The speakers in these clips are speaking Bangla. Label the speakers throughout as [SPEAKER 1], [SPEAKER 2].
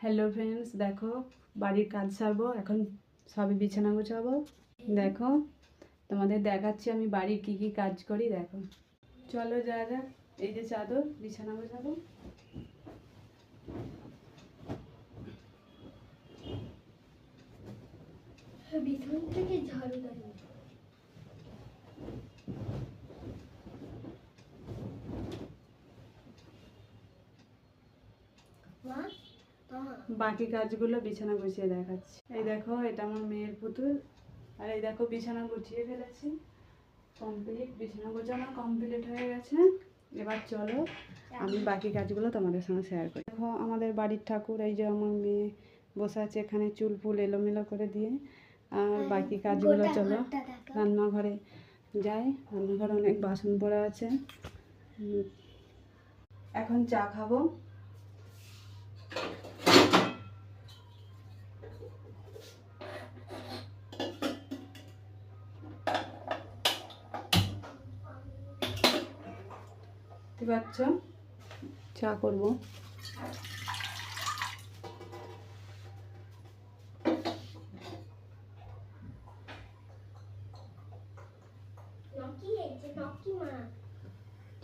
[SPEAKER 1] হ্যালো ফ্রেন্ডস, দেখো বাড়ির কাজ সারবো এখন, সবই বিছানা গোছাবো। দেখো তোমাদের দেখাচ্ছি আমি বাড়ির কি কি কাজ করি। দেখো চলো যা যা। এই যে চাদর, বিছানা গোছাবো।
[SPEAKER 2] বিছানা থেকে ঝাড়ু দাও।
[SPEAKER 1] বাকি কাজগুলো বিছানা গুছিয়ে দেখাচ্ছি। এই দেখো এটা আমার মেয়ের পুতুল, আর এই দেখো বিছানা গুছিয়ে ফেলেছি কমপ্লিট। বিছানা গোছানো কমপ্লিট হয়ে গেছে। এবার চলো আমি বাকি কাজগুলো তোমাদের সঙ্গে শেয়ার করি। দেখো আমাদের বাড়ির ঠাকুর, এই যে আমার মেয়ে বসে আছে এখানে চুল ফুল এলোমেলো করে দিয়ে। আর বাকি কাজগুলো চলো রান্নাঘরে যাই। রান্নাঘরে অনেক বাসন পড়ে আছে। এখন চা খাবো। দেখতে পাচ্ছ চা করবো।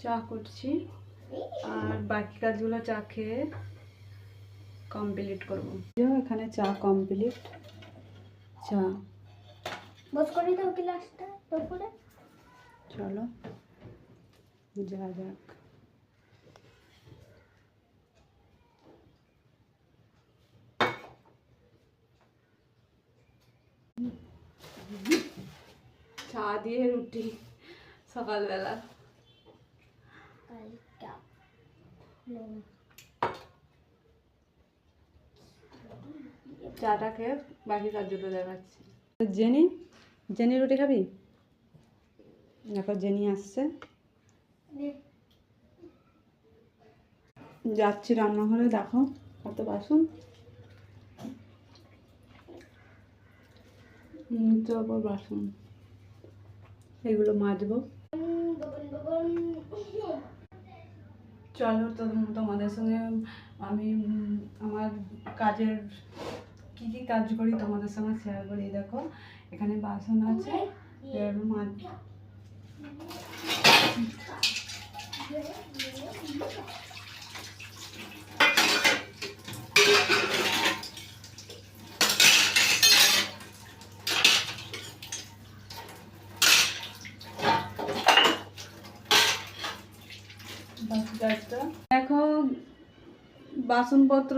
[SPEAKER 1] চা করছি আর বাকি কাজগুলো চা খেয়ে কমপ্লিট করবো। এখানে চা কমপ্লিট। চা
[SPEAKER 2] বস করে দাও গ্লাসটা উপরে।
[SPEAKER 1] চলো যা যাক। চা দিয়ে রুটি সকালবেলা। চাটা খেয়ে বাকি কাজগুলো দেখাচ্ছি। জেনি, জেনি রুটি খাবি? দেখো জেনি আসছে। যাচ্ছি রান্নাঘরে। দেখো কত বাসন। তারপর বাসন এগুলো মাজবো। চলো তো তোমাদের সঙ্গে আমি আমার কাজের কি কি কাজ করি তোমাদের সঙ্গে শেয়ার করি। দেখো এখানে বাসন আছে, মাছ। দেখো বাসনপত্র